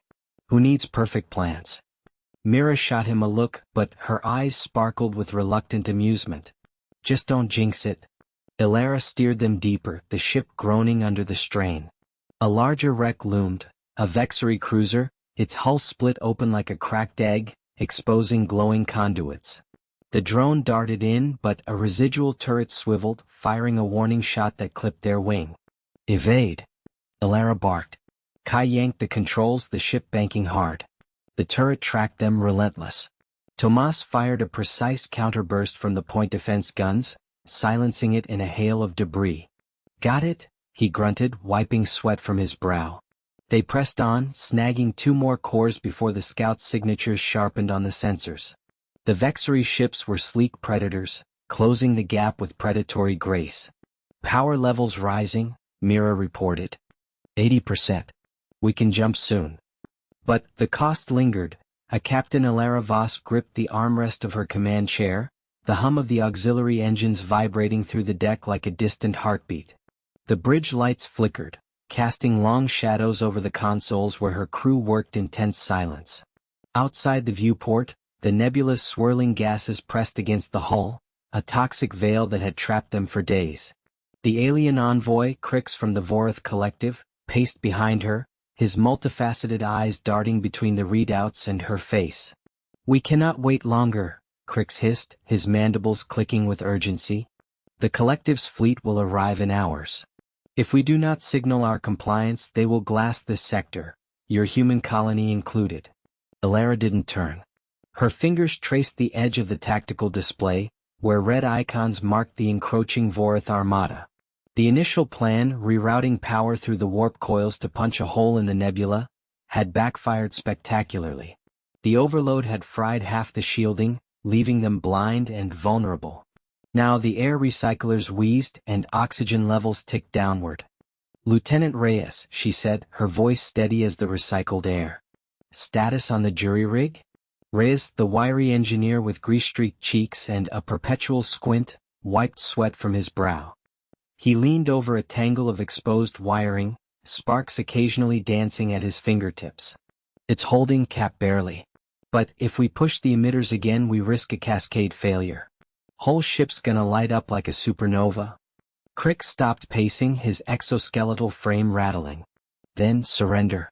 Who needs perfect plans? Mira shot him a look, but her eyes sparkled with reluctant amusement. Just don't jinx it. Ilara steered them deeper, the ship groaning under the strain. A larger wreck loomed, a Vexery cruiser, its hull split open like a cracked egg, exposing glowing conduits. The drone darted in, but a residual turret swiveled, firing a warning shot that clipped their wing. Evade! Ilara barked. Kai yanked the controls, the ship banking hard. The turret tracked them, relentless. Tomas fired a precise counterburst from the point defense guns, silencing it in a hail of debris. Got it? He grunted, wiping sweat from his brow. They pressed on, snagging 2 more cores before the scout's signatures sharpened on the sensors. The Vexery ships were sleek predators, closing the gap with predatory grace. Power levels rising, Mira reported. 80%. We can jump soon. But the cost lingered. A Captain Ilara Voss gripped the armrest of her command chair, the hum of the auxiliary engines vibrating through the deck like a distant heartbeat. The bridge lights flickered, casting long shadows over the consoles where her crew worked in tense silence. Outside the viewport, the nebula's swirling gases pressed against the hull, a toxic veil that had trapped them for days. The alien envoy, Crix from the Vorath Collective, paced behind her, his multifaceted eyes darting between the readouts and her face. "We cannot wait longer," Crix hissed, his mandibles clicking with urgency. "The Collective's fleet will arrive in hours. If we do not signal our compliance, they will glass this sector, your human colony included." Elara didn't turn. Her fingers traced the edge of the tactical display, where red icons marked the encroaching Vorath armada. The initial plan, rerouting power through the warp coils to punch a hole in the nebula, had backfired spectacularly. The overload had fried half the shielding, leaving them blind and vulnerable. Now the air recyclers wheezed and oxygen levels ticked downward. "Lieutenant Reyes," she said, her voice steady as the recycled air. "Status on the jury rig?" Reyes, the wiry engineer with grease-streaked cheeks and a perpetual squint, wiped sweat from his brow. He leaned over a tangle of exposed wiring, sparks occasionally dancing at his fingertips. "It's holding, Cap, barely. But if we push the emitters again, we risk a cascade failure. Whole ship's gonna light up like a supernova." Crick stopped pacing, his exoskeletal frame rattling. "Then surrender.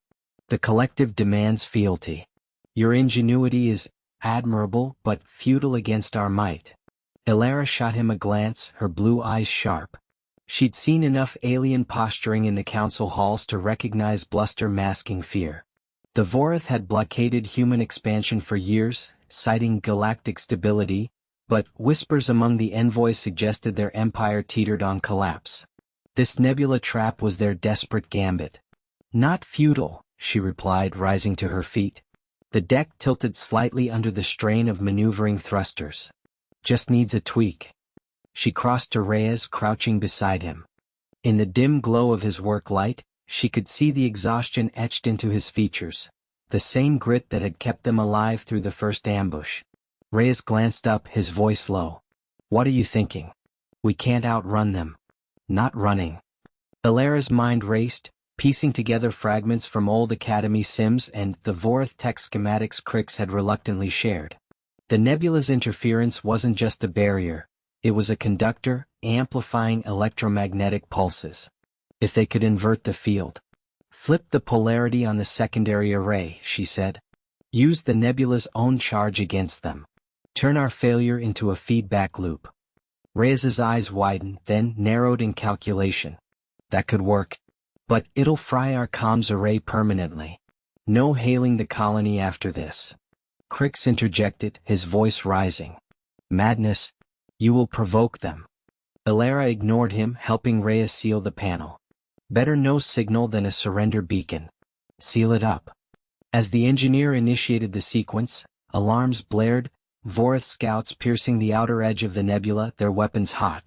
The Collective demands fealty. Your ingenuity is admirable but futile against our might." Elara shot him a glance, her blue eyes sharp. She'd seen enough alien posturing in the council halls to recognize bluster masking fear. The Vorath had blockaded human expansion for years, citing galactic stability, but whispers among the envoys suggested their empire teetered on collapse. This nebula trap was their desperate gambit. "Not futile," she replied, rising to her feet. The deck tilted slightly under the strain of maneuvering thrusters. "Just needs a tweak." She crossed to Reyes, crouching beside him. In the dim glow of his work light, she could see the exhaustion etched into his features, the same grit that had kept them alive through the first ambush. Reyes glanced up, his voice low. "What are you thinking? We can't outrun them." "Not running." Elara's mind raced, piecing together fragments from old Academy sims and the Vorath tech schematics Crix had reluctantly shared. The nebula's interference wasn't just a barrier, it was a conductor, amplifying electromagnetic pulses. If they could invert the field. "Flip the polarity on the secondary array," she said. "Use the nebula's own charge against them. Turn our failure into a feedback loop." Reyes's eyes widened, then narrowed in calculation. "That could work. But it'll fry our comms array permanently. No hailing the colony after this." Crix interjected, his voice rising. "Madness. You will provoke them." Elara ignored him, helping Reyes seal the panel. "Better no signal than a surrender beacon. Seal it up." As the engineer initiated the sequence, alarms blared, Vorath scouts piercing the outer edge of the nebula, their weapons hot.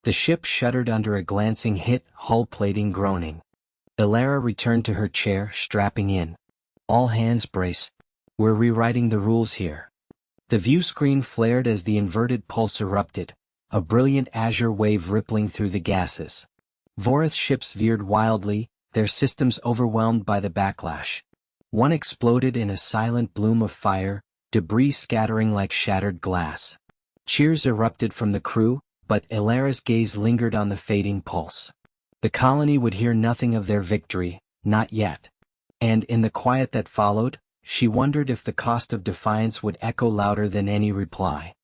The ship shuddered under a glancing hit, hull plating groaning. Elara returned to her chair, strapping in. "All hands brace. We're rewriting the rules here." The view screen flared as the inverted pulse erupted, a brilliant azure wave rippling through the gases. Vorath ships veered wildly, their systems overwhelmed by the backlash. One exploded in a silent bloom of fire, debris scattering like shattered glass. Cheers erupted from the crew, but Elara's gaze lingered on the fading pulse. The colony would hear nothing of their victory, not yet. And in the quiet that followed, she wondered if the cost of defiance would echo louder than any reply.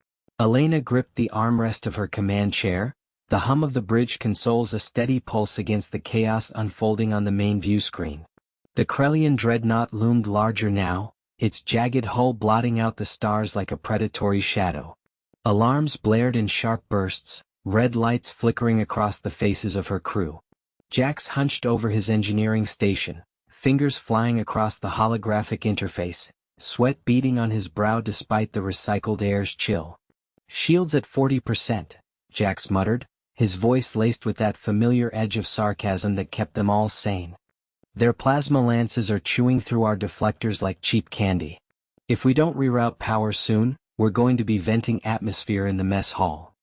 Elena gripped the armrest of her command chair, the hum of the bridge consoles a steady pulse against the chaos unfolding on the main view screen. The Krellian dreadnought loomed larger now, its jagged hull blotting out the stars like a predatory shadow. Alarms blared in sharp bursts, red lights flickering across the faces of her crew. Jax hunched over his engineering station, fingers flying across the holographic interface, sweat beading on his brow despite the recycled air's chill. "Shields at 40%, Jax muttered, his voice laced with that familiar edge of sarcasm that kept them all sane. "Their plasma lances are chewing through our deflectors like cheap candy. If we don't reroute power soon, we're going to be venting atmosphere in the mess hall."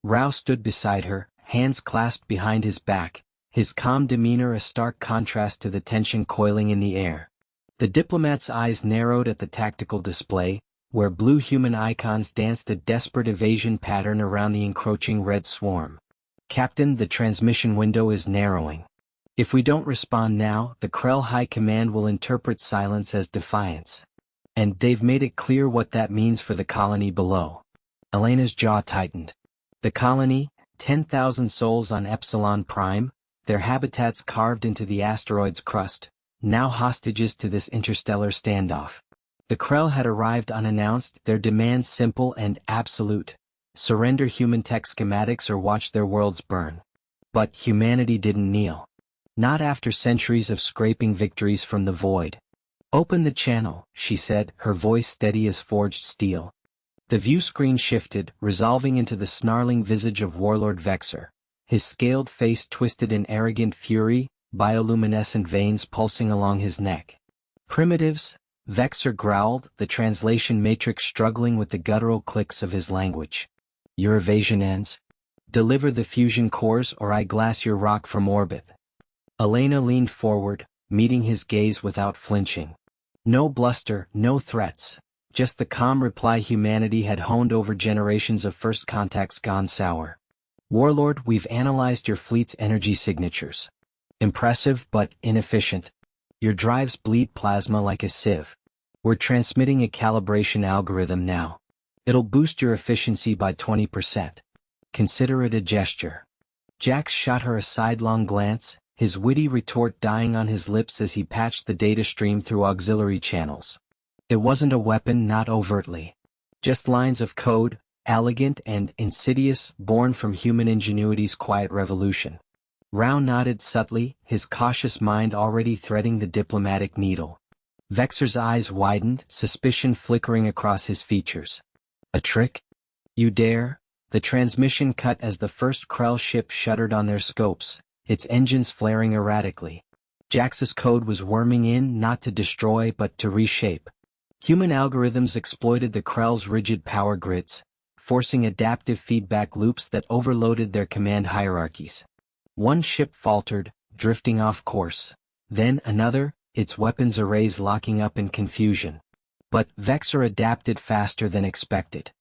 Rao stood beside her, hands clasped behind his back, his calm demeanor a stark contrast to the tension coiling in the air. The diplomat's eyes narrowed at the tactical display, where blue human icons danced a desperate evasion pattern around the encroaching red swarm. "Captain, the transmission window is narrowing. If we don't respond now, the Krell High Command will interpret silence as defiance. And they've made it clear what that means for the colony below." Elena's jaw tightened. The colony, 10,000 souls on Epsilon Prime, their habitats carved into the asteroid's crust, now hostages to this interstellar standoff. The Krell had arrived unannounced, their demands simple and absolute: surrender human tech schematics or watch their worlds burn. But humanity didn't kneel. Not after centuries of scraping victories from the void. "Open the channel," she said, her voice steady as forged steel. The view screen shifted, resolving into the snarling visage of Warlord Vexor, his scaled face twisted in arrogant fury, bioluminescent veins pulsing along his neck. "Primitives," Vexor growled, the translation matrix struggling with the guttural clicks of his language. "Your evasion ends. Deliver the fusion cores or I glass your rock from orbit." Elena leaned forward, meeting his gaze without flinching. No bluster, no threats, just the calm reply humanity had honed over generations of first contacts gone sour. "Warlord, we've analyzed your fleet's energy signatures. Impressive but inefficient. Your drives bleed plasma like a sieve. We're transmitting a calibration algorithm now. It'll boost your efficiency by 20%. Consider it a gesture." Jax shot her a sidelong glance, his witty retort dying on his lips as he patched the data stream through auxiliary channels. It wasn't a weapon, not overtly. Just lines of code, elegant and insidious, born from human ingenuity's quiet revolution. Rao nodded subtly, his cautious mind already threading the diplomatic needle. Vexor's eyes widened, suspicion flickering across his features. "A trick? You dare?" The transmission cut as the first Krell ship shuddered on their scopes, its engines flaring erratically. Jax's code was worming in not to destroy but to reshape. Human algorithms exploited the Krell's rigid power grids, forcing adaptive feedback loops that overloaded their command hierarchies. One ship faltered, drifting off course. Then another, its weapons arrays locking up in confusion. But Vexor adapted faster than expected.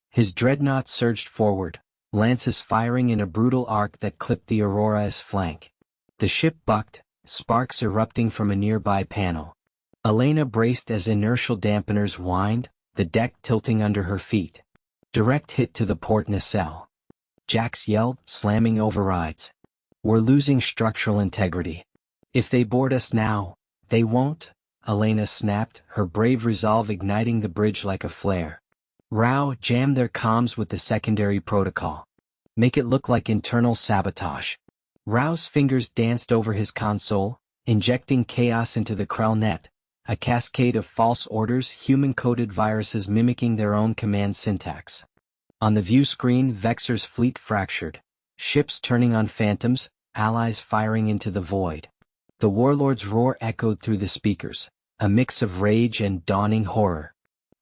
His dreadnought surged forward, lances firing in a brutal arc that clipped the Aurora's flank. The ship bucked, sparks erupting from a nearby panel. Elena braced as inertial dampeners whined, the deck tilting under her feet. Direct hit to the port nacelle. Jax yelled, slamming overrides. "We're losing structural integrity. If they board us now, they won't," Elena snapped, her brave resolve igniting the bridge like a flare. Rao jammed their comms with the secondary protocol. "Make it look like internal sabotage." Rao's fingers danced over his console, injecting chaos into the Krell net, a cascade of false orders, human-coded viruses mimicking their own command syntax. On the view screen, Vexor's fleet fractured, ships turning on phantoms, allies firing into the void. The warlord's roar echoed through the speakers, a mix of rage and dawning horror.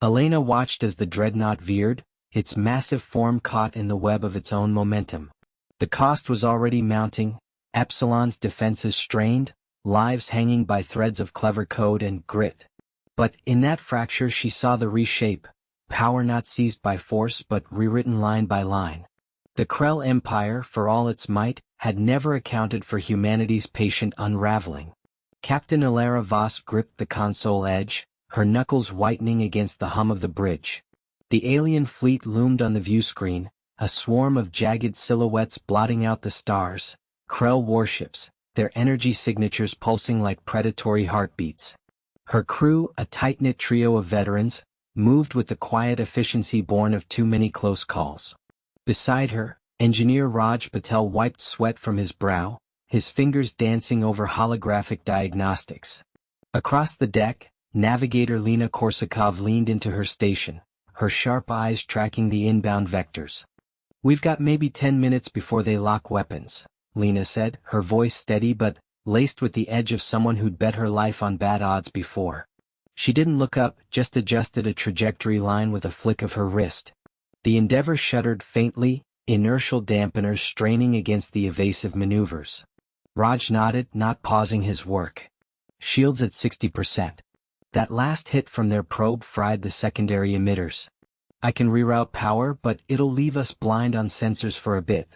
Elena watched as the dreadnought veered, its massive form caught in the web of its own momentum. The cost was already mounting, Epsilon's defenses strained, lives hanging by threads of clever code and grit. But in that fracture she saw the reshape, power not seized by force but rewritten line by line. The Krell Empire, for all its might, had never accounted for humanity's patient unraveling. Captain Ilara Voss gripped the console edge, her knuckles whitening against the hum of the bridge. The alien fleet loomed on the view screen, a swarm of jagged silhouettes blotting out the stars, Krell warships, their energy signatures pulsing like predatory heartbeats. Her crew, a tight-knit trio of veterans, moved with the quiet efficiency born of too many close calls. Beside her, Engineer Raj Patel wiped sweat from his brow, his fingers dancing over holographic diagnostics. Across the deck, Navigator Lena Korsakov leaned into her station, her sharp eyes tracking the inbound vectors. "We've got maybe 10 minutes before they lock weapons," Lena said, her voice steady but laced with the edge of someone who'd bet her life on bad odds before. She didn't look up, just adjusted a trajectory line with a flick of her wrist. The Endeavour shuddered faintly, inertial dampeners straining against the evasive maneuvers. Raj nodded, not pausing his work. Shields at 60%. That last hit from their probe fried the secondary emitters. I can reroute power, but it'll leave us blind on sensors for a bit.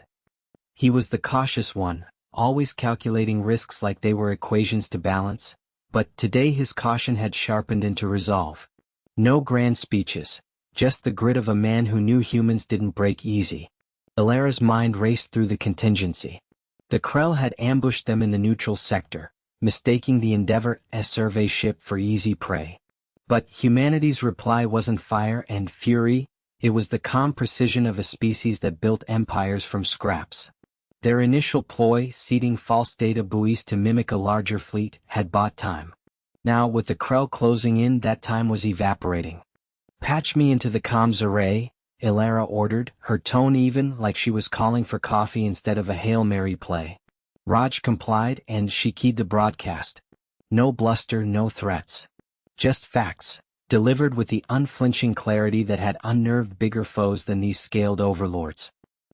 He was the cautious one, always calculating risks like they were equations to balance, but today his caution had sharpened into resolve. No grand speeches, just the grit of a man who knew humans didn't break easy. Ilara's mind raced through the contingency. The Krell had ambushed them in the neutral sector, mistaking the Endeavour's survey ship for easy prey. But humanity's reply wasn't fire and fury, it was the calm precision of a species that built empires from scraps. Their initial ploy, seeding false data buoys to mimic a larger fleet, had bought time. Now, with the Krell closing in, that time was evaporating. "Patch me into the comms array," Ilara ordered, her tone even, like she was calling for coffee instead of a Hail Mary play. Raj complied, and she keyed the broadcast. No bluster, no threats. Just facts, delivered with the unflinching clarity that had unnerved bigger foes than these scaled overlords.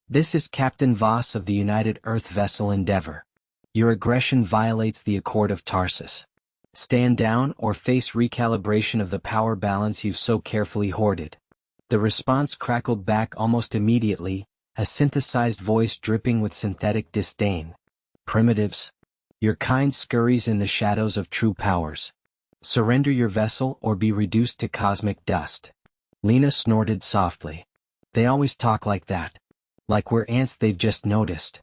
"This is Captain Voss of the United Earth vessel Endeavour. Your aggression violates the Accord of Tarsus. Stand down or face recalibration of the power balance you've so carefully hoarded." The response crackled back almost immediately, a synthesized voice dripping with synthetic disdain. "Primitives. Your kind scurries in the shadows of true powers. Surrender your vessel or be reduced to cosmic dust." Lena snorted softly. "They always talk like that. Like we're ants they've just noticed."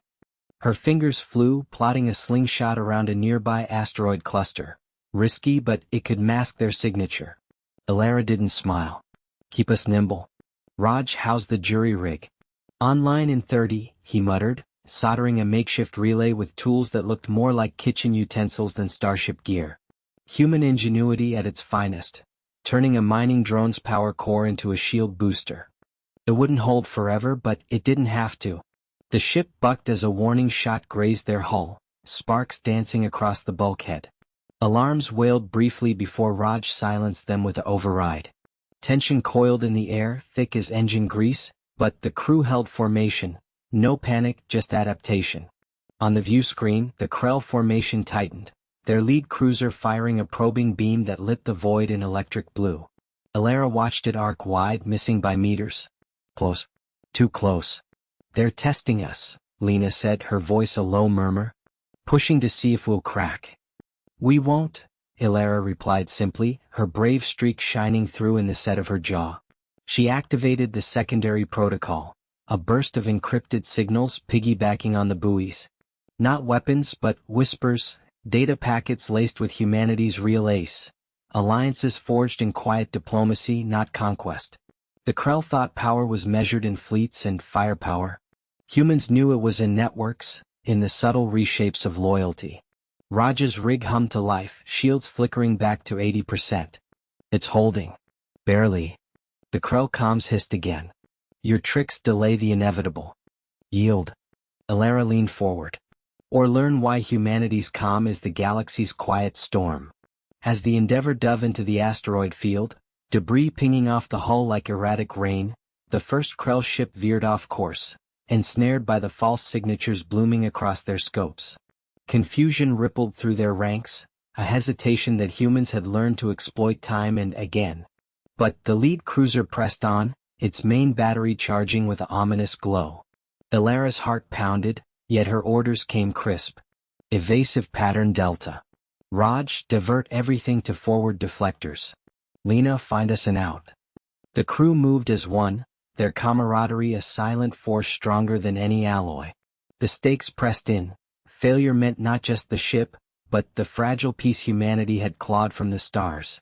Her fingers flew, plotting a slingshot around a nearby asteroid cluster. Risky, but it could mask their signature. Ilara didn't smile. "Keep us nimble." Raj housed the jury rig. "Online in 30, he muttered, soldering a makeshift relay with tools that looked more like kitchen utensils than starship gear. Human ingenuity at its finest, turning a mining drone's power core into a shield booster. It wouldn't hold forever, but it didn't have to. The ship bucked as a warning shot grazed their hull, sparks dancing across the bulkhead. Alarms wailed briefly before Raj silenced them with an override. Tension coiled in the air, thick as engine grease, but the crew held formation. No panic, just adaptation. On the view screen, the Krell formation tightened, their lead cruiser firing a probing beam that lit the void in electric blue. Ilara watched it arc wide, missing by meters. "Close. Too close." "They're testing us," Lena said, her voice a low murmur. "Pushing to see if we'll crack." "We won't," Ilara replied simply, her brave streak shining through in the set of her jaw. She activated the secondary protocol, a burst of encrypted signals piggybacking on the buoys. Not weapons, but whispers, data packets laced with humanity's real ace. Alliances forged in quiet diplomacy, not conquest. The Krell thought power was measured in fleets and firepower. Humans knew it was in networks, in the subtle reshapes of loyalty. Raj's rig hummed to life, shields flickering back to 80%. "It's holding." "Barely." The Krell comms hissed again. "Your tricks delay the inevitable. Yield." Ilara leaned forward. "Or learn why humanity's calm is the galaxy's quiet storm." As the Endeavour dove into the asteroid field, debris pinging off the hull like erratic rain, the first Krell ship veered off course, ensnared by the false signatures blooming across their scopes. Confusion rippled through their ranks, a hesitation that humans had learned to exploit time and again. But the lead cruiser pressed on, its main battery charging with an ominous glow. Ilara's heart pounded, yet her orders came crisp. "Evasive pattern Delta. Raj, divert everything to forward deflectors. Lena, find us an out." The crew moved as one, their camaraderie a silent force stronger than any alloy. The stakes pressed in. Failure meant not just the ship, but the fragile piece humanity had clawed from the stars.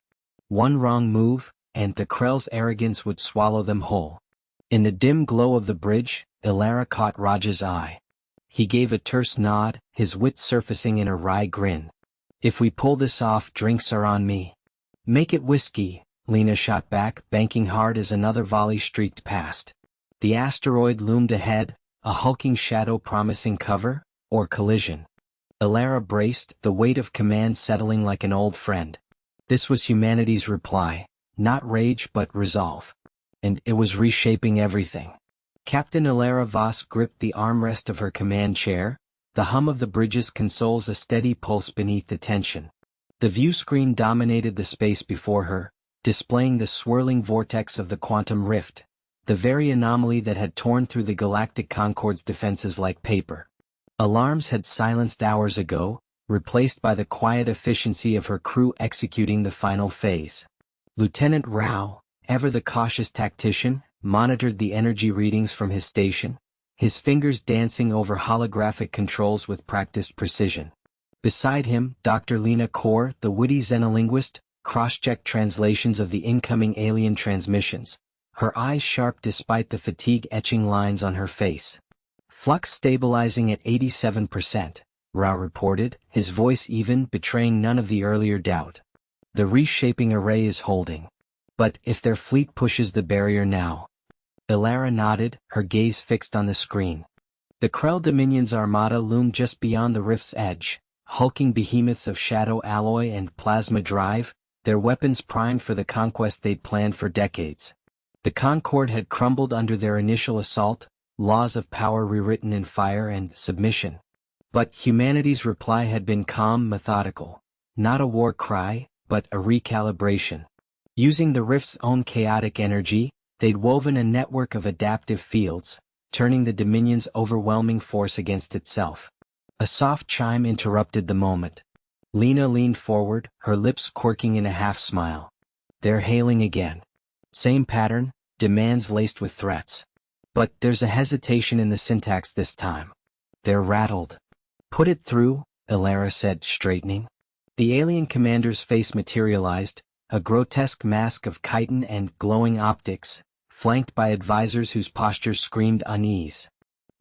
One wrong move, and the Krell's arrogance would swallow them whole. In the dim glow of the bridge, Ilara caught Raj's eye. He gave a terse nod, his wit surfacing in a wry grin. "If we pull this off, drinks are on me." "Make it whiskey," Lena shot back, banking hard as another volley streaked past. The asteroid loomed ahead, a hulking shadow promising cover, or collision. Ilara braced, the weight of command settling like an old friend. This was humanity's reply, not rage but resolve. And it was reshaping everything. Captain Ilara Voss gripped the armrest of her command chair, The hum of the bridges consoles a steady pulse beneath the tension. The view screen dominated the space before her, displaying the swirling vortex of the quantum rift, the very anomaly that had torn through the Galactic Concorde's defenses like paper. Alarms had silenced hours ago, replaced by the quiet efficiency of her crew executing the final phase. Lieutenant Rao, ever the cautious tactician, monitored the energy readings from his station, his fingers dancing over holographic controls with practiced precision. Beside him, Dr. Lena Kaur, the witty xenolinguist, cross-checked translations of the incoming alien transmissions, her eyes sharp despite the fatigue etching lines on her face. Flux stabilizing at 87%, Rao reported, his voice even betraying none of the earlier doubt. The reshaping array is holding. But if their fleet pushes the barrier now? Ilara nodded, her gaze fixed on the screen. The Krell Dominion's armada loomed just beyond the rift's edge, hulking behemoths of shadow alloy and plasma drive, their weapons primed for the conquest they'd planned for decades. The Concorde had crumbled under their initial assault, laws of power rewritten in fire and submission. But humanity's reply had been calm, methodical. Not a war cry, but a recalibration. Using the rift's own chaotic energy, they'd woven a network of adaptive fields, turning the Dominion's overwhelming force against itself. A soft chime interrupted the moment. Lena leaned forward, her lips quirking in a half-smile. They're hailing again. Same pattern, demands laced with threats. But there's a hesitation in the syntax this time. They're rattled. Put it through, Ilara said, straightening. The alien commander's face materialized, a grotesque mask of chitin and glowing optics, flanked by advisors whose postures screamed unease.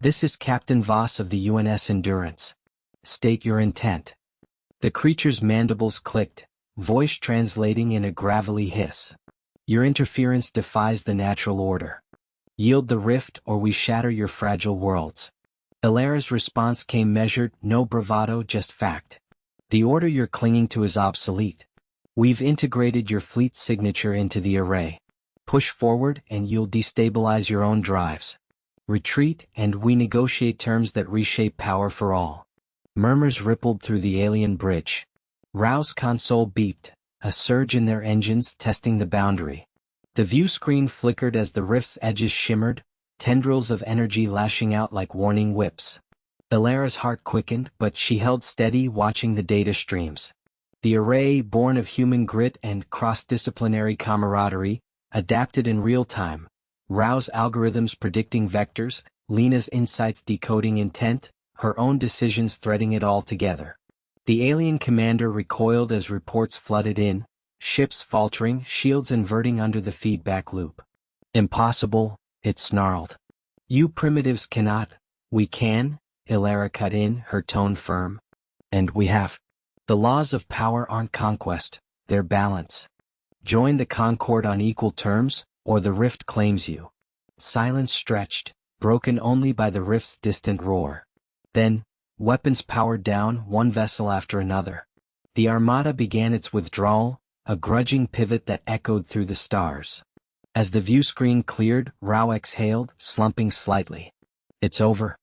This is Captain Voss of the UNS Endurance. State your intent. The creature's mandibles clicked, voice translating in a gravelly hiss. Your interference defies the natural order. Yield the rift or we shatter your fragile worlds. Ilara's response came measured, no bravado, just fact. The order you're clinging to is obsolete. We've integrated your fleet's signature into the array. Push forward and you'll destabilize your own drives. Retreat and we negotiate terms that reshape power for all. Murmurs rippled through the alien bridge. Rao's console beeped, a surge in their engines testing the boundary. The view screen flickered as the rift's edges shimmered, tendrils of energy lashing out like warning whips. Ilara's heart quickened, but she held steady, watching the data streams. The array, born of human grit and cross-disciplinary camaraderie, adapted in real time. Rao's algorithms predicting vectors, Lena's insights decoding intent, her own decisions threading it all together. The alien commander recoiled as reports flooded in, ships faltering, shields inverting under the feedback loop. Impossible, it snarled. You primitives cannot. We can, Ilara cut in, her tone firm. And we have. The laws of power aren't conquest, they're balance. Join the Concorde on equal terms, or the rift claims you. Silence stretched, broken only by the rift's distant roar. Then, weapons powered down, one vessel after another. The armada began its withdrawal, a grudging pivot that echoed through the stars. As the view screen cleared, Rao exhaled, slumping slightly. It's over.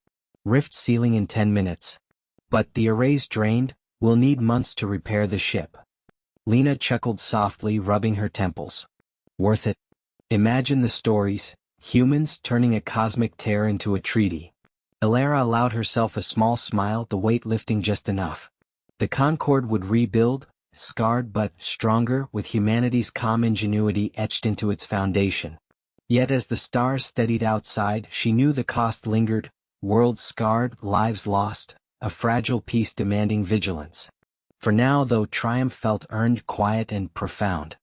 Rift sealing in 10 minutes. But the array's drained, we'll need months to repair the ship. Lena chuckled softly, rubbing her temples. Worth it. Imagine the stories, humans turning a cosmic tear into a treaty. Ilara allowed herself a small smile, the weight lifting just enough. The Concorde would rebuild, scarred but stronger, with humanity's calm ingenuity etched into its foundation. Yet as the stars steadied outside, she knew the cost lingered, worlds scarred, lives lost, a fragile peace demanding vigilance. For now, though, triumph felt earned, quiet and profound.